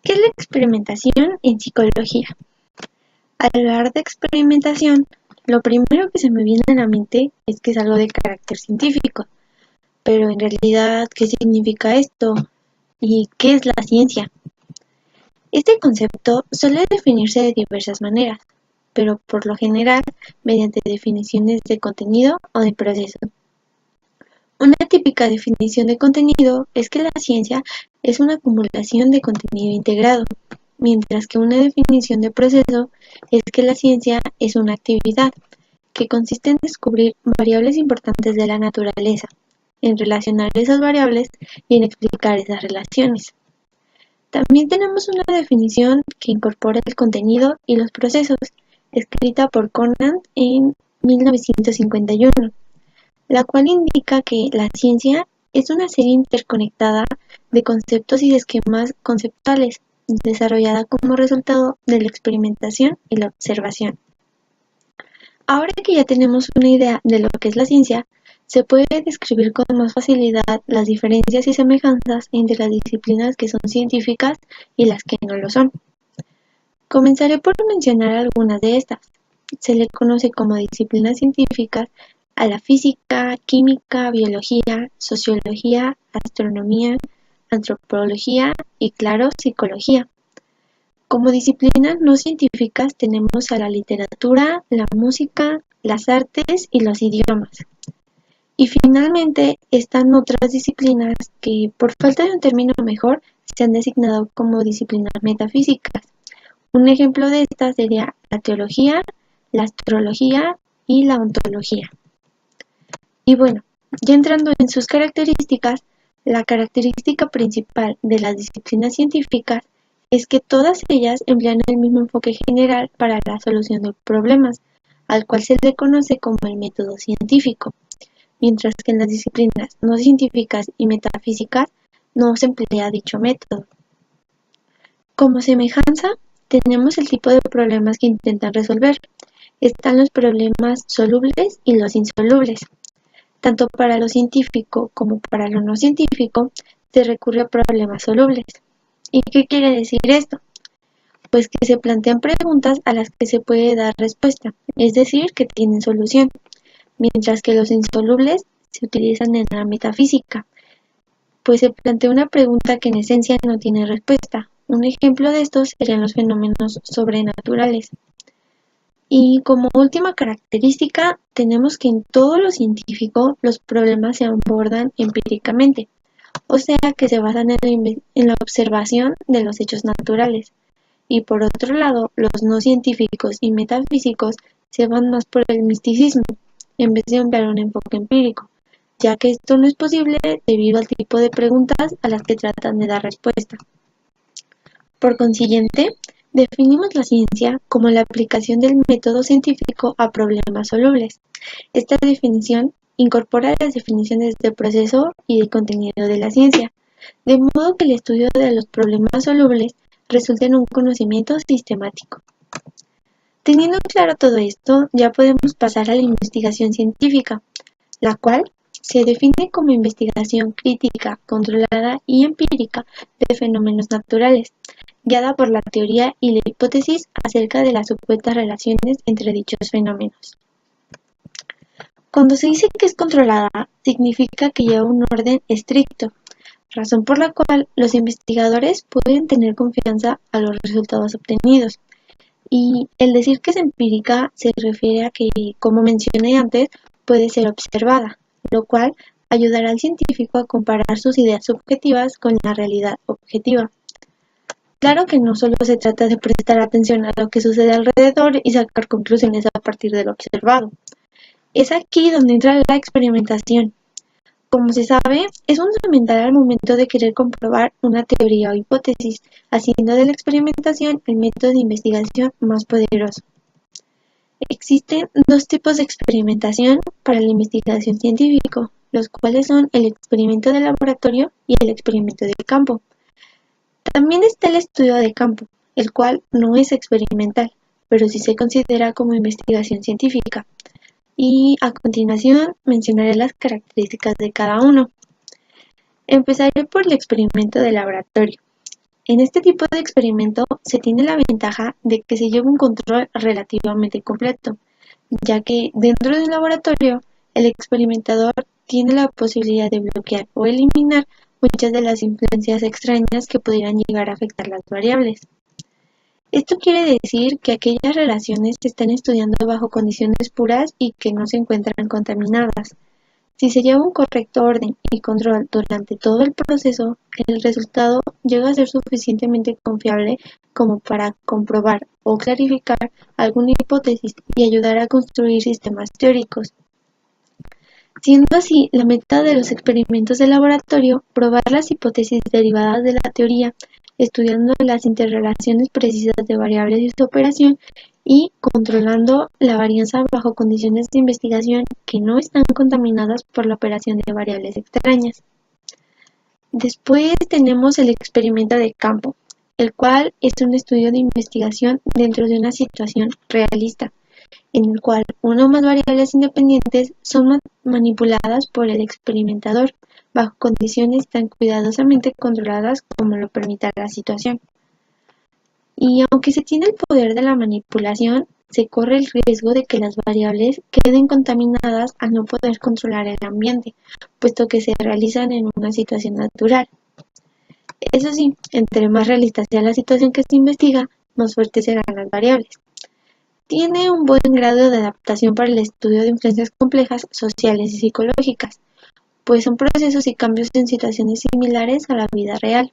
¿Qué es la experimentación en psicología? Al hablar de experimentación, lo primero que se me viene a la mente es que es algo de carácter científico, pero en realidad, ¿qué significa esto? ¿Y qué es la ciencia? Este concepto suele definirse de diversas maneras, pero por lo general mediante definiciones de contenido o de proceso. Una típica definición de contenido es que la ciencia es una acumulación de contenido integrado, mientras que una definición de proceso es que la ciencia es una actividad que consiste en descubrir variables importantes de la naturaleza, en relacionar esas variables y en explicar esas relaciones. También tenemos una definición que incorpora el contenido y los procesos, escrita por Conant en 1951, la cual indica que la ciencia es una serie interconectada de conceptos y de esquemas conceptuales, desarrollada como resultado de la experimentación y la observación. Ahora que ya tenemos una idea de lo que es la ciencia, se puede describir con más facilidad las diferencias y semejanzas entre las disciplinas que son científicas y las que no lo son. Comenzaré por mencionar algunas de estas. Se le conoce como disciplinas científicas a la física, química, biología, sociología, astronomía, antropología y, claro, psicología. Como disciplinas no científicas tenemos a la literatura, la música, las artes y los idiomas. Y finalmente están otras disciplinas que, por falta de un término mejor, se han designado como disciplinas metafísicas. Un ejemplo de estas sería la teología, la astrología y la ontología. Y bueno, ya entrando en sus características, la característica principal de las disciplinas científicas es que todas ellas emplean el mismo enfoque general para la solución de problemas, al cual se le conoce como el método científico, mientras que en las disciplinas no científicas y metafísicas no se emplea dicho método. Como semejanza, tenemos el tipo de problemas que intentan resolver. Están los problemas solubles y los insolubles. Tanto para lo científico como para lo no científico, se recurre a problemas solubles. ¿Y qué quiere decir esto? Pues que se plantean preguntas a las que se puede dar respuesta, es decir, que tienen solución, mientras que los insolubles se utilizan en la metafísica, pues se plantea una pregunta que en esencia no tiene respuesta. Un ejemplo de estos serían los fenómenos sobrenaturales. Y como última característica, tenemos que en todo lo científico los problemas se abordan empíricamente, o sea que se basan en la observación de los hechos naturales. Y por otro lado, los no científicos y metafísicos se van más por el misticismo, en vez de emplear un enfoque empírico, ya que esto no es posible debido al tipo de preguntas a las que tratan de dar respuesta. Por consiguiente, definimos la ciencia como la aplicación del método científico a problemas solubles. Esta definición incorpora las definiciones de proceso y de contenido de la ciencia, de modo que el estudio de los problemas solubles resulta en un conocimiento sistemático. Teniendo claro todo esto, ya podemos pasar a la investigación científica, la cual se define como investigación crítica, controlada y empírica de fenómenos naturales, guiada por la teoría y la hipótesis acerca de las supuestas relaciones entre dichos fenómenos. Cuando se dice que es controlada, significa que lleva un orden estricto, razón por la cual los investigadores pueden tener confianza a los resultados obtenidos. Y el decir que es empírica se refiere a que, como mencioné antes, puede ser observada, lo cual ayudará al científico a comparar sus ideas subjetivas con la realidad objetiva. Claro que no solo se trata de prestar atención a lo que sucede alrededor y sacar conclusiones a partir de lo observado. Es aquí donde entra la experimentación. Como se sabe, es fundamental al momento de querer comprobar una teoría o hipótesis, haciendo de la experimentación el método de investigación más poderoso. Existen dos tipos de experimentación para la investigación científica, los cuales son el experimento de laboratorio y el experimento de campo. También está el estudio de campo, el cual no es experimental, pero sí se considera como investigación científica. Y a continuación mencionaré las características de cada uno. Empezaré por el experimento de laboratorio. En este tipo de experimento se tiene la ventaja de que se lleva un control relativamente completo, ya que dentro del laboratorio el experimentador tiene la posibilidad de bloquear o eliminar muchas de las influencias extrañas que pudieran llegar a afectar las variables. Esto quiere decir que aquellas relaciones se están estudiando bajo condiciones puras y que no se encuentran contaminadas. Si se lleva un correcto orden y control durante todo el proceso, el resultado llega a ser suficientemente confiable como para comprobar o clarificar alguna hipótesis y ayudar a construir sistemas teóricos. Siendo así, la meta de los experimentos de laboratorio, probar las hipótesis derivadas de la teoría, estudiando las interrelaciones precisas de variables y su operación y controlando la varianza bajo condiciones de investigación que no están contaminadas por la operación de variables extrañas. Después tenemos el experimento de campo, el cual es un estudio de investigación dentro de una situación realista, en el cual una o más variables independientes son manipuladas por el experimentador bajo condiciones tan cuidadosamente controladas como lo permita la situación. Y aunque se tiene el poder de la manipulación, se corre el riesgo de que las variables queden contaminadas al no poder controlar el ambiente, puesto que se realizan en una situación natural. Eso sí, entre más realista sea la situación que se investiga, más fuertes serán las variables. Tiene un buen grado de adaptación para el estudio de influencias complejas sociales y psicológicas, pues son procesos y cambios en situaciones similares a la vida real.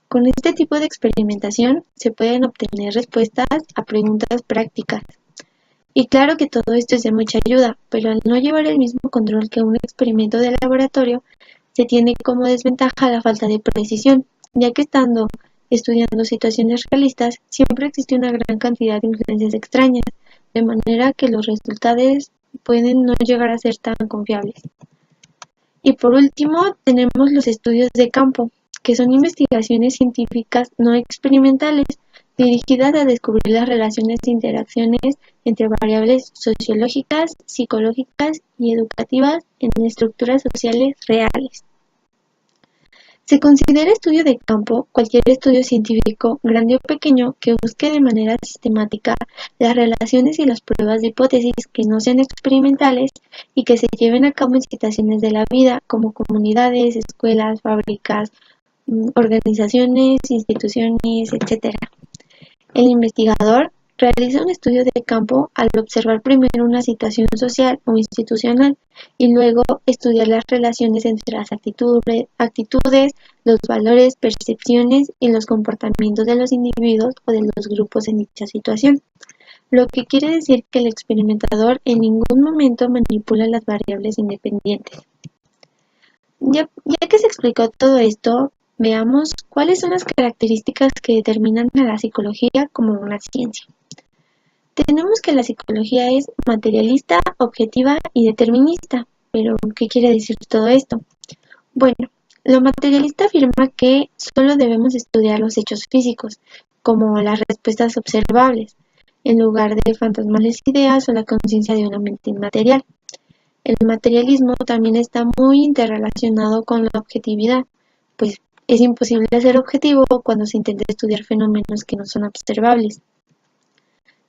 Con este tipo de experimentación se pueden obtener respuestas a preguntas prácticas. Y claro que todo esto es de mucha ayuda, pero al no llevar el mismo control que un experimento de laboratorio, se tiene como desventaja la falta de precisión, ya que estando estudiando situaciones realistas, siempre existe una gran cantidad de influencias extrañas, de manera que los resultados pueden no llegar a ser tan confiables. Y por último, tenemos los estudios de campo, que son investigaciones científicas no experimentales dirigidas a descubrir las relaciones e interacciones entre variables sociológicas, psicológicas y educativas en estructuras sociales reales. Se considera estudio de campo cualquier estudio científico, grande o pequeño, que busque de manera sistemática las relaciones y las pruebas de hipótesis que no sean experimentales y que se lleven a cabo en situaciones de la vida, como comunidades, escuelas, fábricas, organizaciones, instituciones, etc. El investigador realiza un estudio de campo al observar primero una situación social o institucional y luego estudiar las relaciones entre las actitudes, los valores, percepciones y los comportamientos de los individuos o de los grupos en dicha situación. Lo que quiere decir que el experimentador en ningún momento manipula las variables independientes. Ya que se explicó todo esto, veamos cuáles son las características que determinan a la psicología como una ciencia. Tenemos que la psicología es materialista, objetiva y determinista. Pero, ¿qué quiere decir todo esto? Bueno, lo materialista afirma que solo debemos estudiar los hechos físicos, como las respuestas observables, en lugar de fantasmales ideas o la conciencia de una mente inmaterial. El materialismo también está muy interrelacionado con la objetividad, pues es imposible ser objetivo cuando se intenta estudiar fenómenos que no son observables.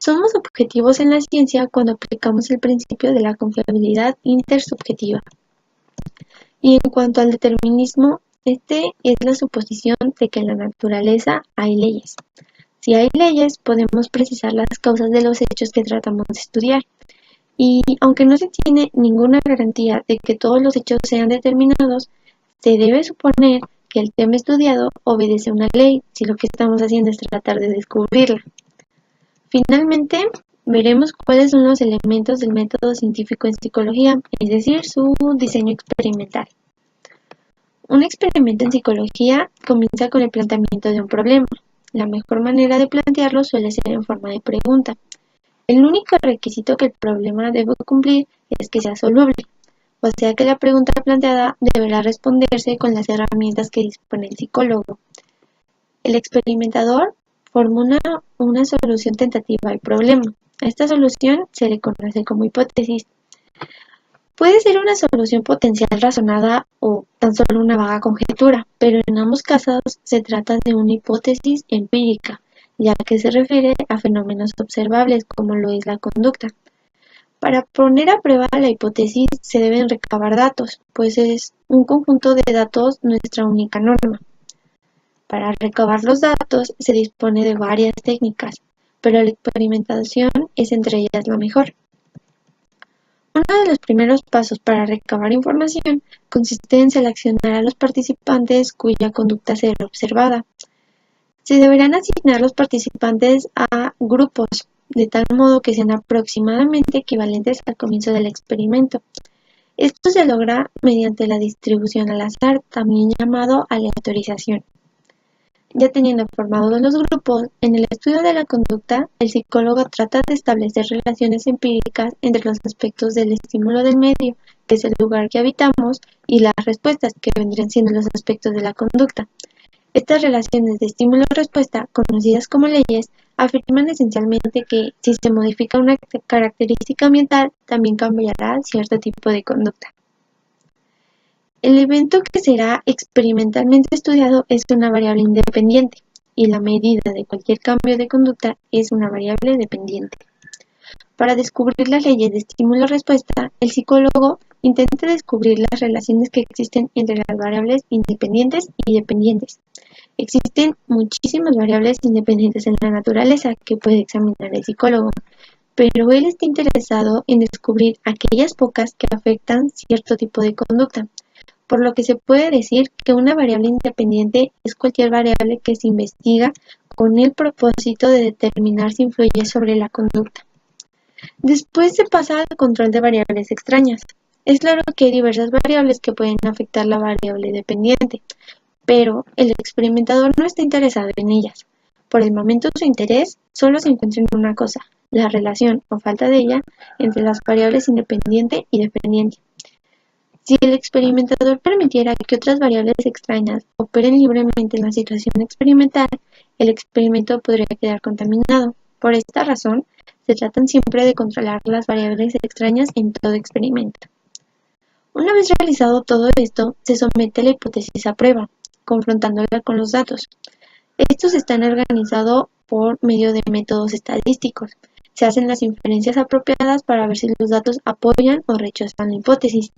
Somos objetivos en la ciencia cuando aplicamos el principio de la confiabilidad intersubjetiva. Y en cuanto al determinismo, este es la suposición de que en la naturaleza hay leyes. Si hay leyes, podemos precisar las causas de los hechos que tratamos de estudiar. Y aunque no se tiene ninguna garantía de que todos los hechos sean determinados, se debe suponer que el tema estudiado obedece a una ley si lo que estamos haciendo es tratar de descubrirla. Finalmente, veremos cuáles son los elementos del método científico en psicología, es decir, su diseño experimental. Un experimento en psicología comienza con el planteamiento de un problema. La mejor manera de plantearlo suele ser en forma de pregunta. El único requisito que el problema debe cumplir es que sea soluble, o sea que la pregunta planteada deberá responderse con las herramientas que dispone el psicólogo. El experimentador formula una solución tentativa al problema. A esta solución se le conoce como hipótesis. Puede ser una solución potencial razonada o tan solo una vaga conjetura, pero en ambos casos se trata de una hipótesis empírica, ya que se refiere a fenómenos observables como lo es la conducta. Para poner a prueba la hipótesis se deben recabar datos, pues es un conjunto de datos nuestra única norma. Para recabar los datos se dispone de varias técnicas, pero la experimentación es entre ellas la mejor. Uno de los primeros pasos para recabar información consiste en seleccionar a los participantes cuya conducta será observada. Se deberán asignar los participantes a grupos, de tal modo que sean aproximadamente equivalentes al comienzo del experimento. Esto se logra mediante la distribución al azar, también llamado aleatorización. Ya teniendo formados los grupos, en el estudio de la conducta, el psicólogo trata de establecer relaciones empíricas entre los aspectos del estímulo del medio, que es el lugar que habitamos, y las respuestas, que vendrían siendo los aspectos de la conducta. Estas relaciones de estímulo-respuesta, conocidas como leyes, afirman esencialmente que si se modifica una característica ambiental, también cambiará cierto tipo de conducta. El evento que será experimentalmente estudiado es una variable independiente, y la medida de cualquier cambio de conducta es una variable dependiente. Para descubrir las leyes de estímulo-respuesta, el psicólogo intenta descubrir las relaciones que existen entre las variables independientes y dependientes. Existen muchísimas variables independientes en la naturaleza que puede examinar el psicólogo, pero él está interesado en descubrir aquellas pocas que afectan cierto tipo de conducta, por lo que se puede decir que una variable independiente es cualquier variable que se investiga con el propósito de determinar si influye sobre la conducta. Después se pasa al control de variables extrañas. Es claro que hay diversas variables que pueden afectar la variable dependiente, pero el experimentador no está interesado en ellas. Por el momento su interés solo se encuentra en una cosa, la relación o falta de ella entre las variables independiente y dependiente. Si el experimentador permitiera que otras variables extrañas operen libremente en la situación experimental, el experimento podría quedar contaminado. Por esta razón, se tratan siempre de controlar las variables extrañas en todo experimento. Una vez realizado todo esto, se somete la hipótesis a prueba, confrontándola con los datos. Estos están organizados por medio de métodos estadísticos. Se hacen las inferencias apropiadas para ver si los datos apoyan o rechazan la hipótesis.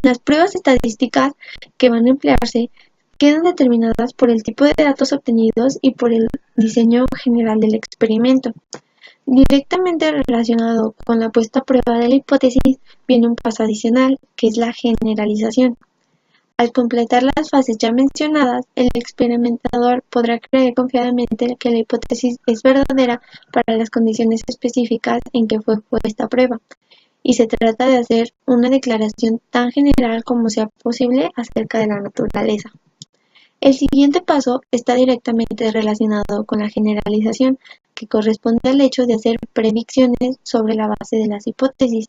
Las pruebas estadísticas que van a emplearse quedan determinadas por el tipo de datos obtenidos y por el diseño general del experimento. Directamente relacionado con la puesta a prueba de la hipótesis viene un paso adicional, que es la generalización. Al completar las fases ya mencionadas, el experimentador podrá creer confiadamente que la hipótesis es verdadera para las condiciones específicas en que fue puesta a prueba, y se trata de hacer una declaración tan general como sea posible acerca de la naturaleza. El siguiente paso está directamente relacionado con la generalización, que corresponde al hecho de hacer predicciones sobre la base de las hipótesis.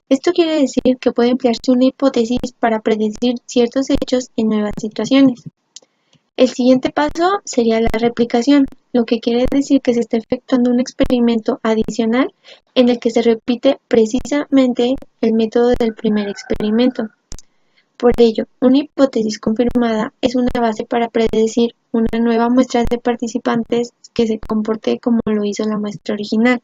Esto quiere decir que puede emplearse una hipótesis para predecir ciertos hechos en nuevas situaciones. El siguiente paso sería la replicación, lo que quiere decir que se está efectuando un experimento adicional en el que se repite precisamente el método del primer experimento. Por ello, una hipótesis confirmada es una base para predecir una nueva muestra de participantes que se comporte como lo hizo la muestra original.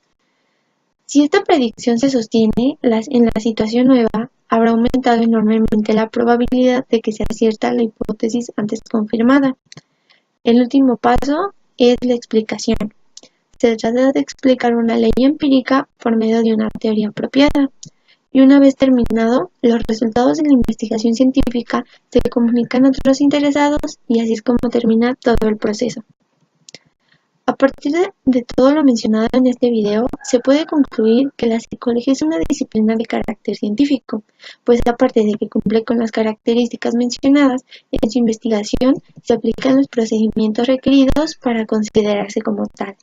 Si esta predicción se sostiene, en la situación nueva habrá aumentado enormemente la probabilidad de que se acierta la hipótesis antes confirmada. El último paso es la explicación. Se trata de explicar una ley empírica por medio de una teoría apropiada. Y una vez terminado, los resultados de la investigación científica se comunican a otros interesados y así es como termina todo el proceso. A partir de todo lo mencionado en este video, se puede concluir que la psicología es una disciplina de carácter científico, pues aparte de que cumple con las características mencionadas, en su investigación se aplican los procedimientos requeridos para considerarse como tal.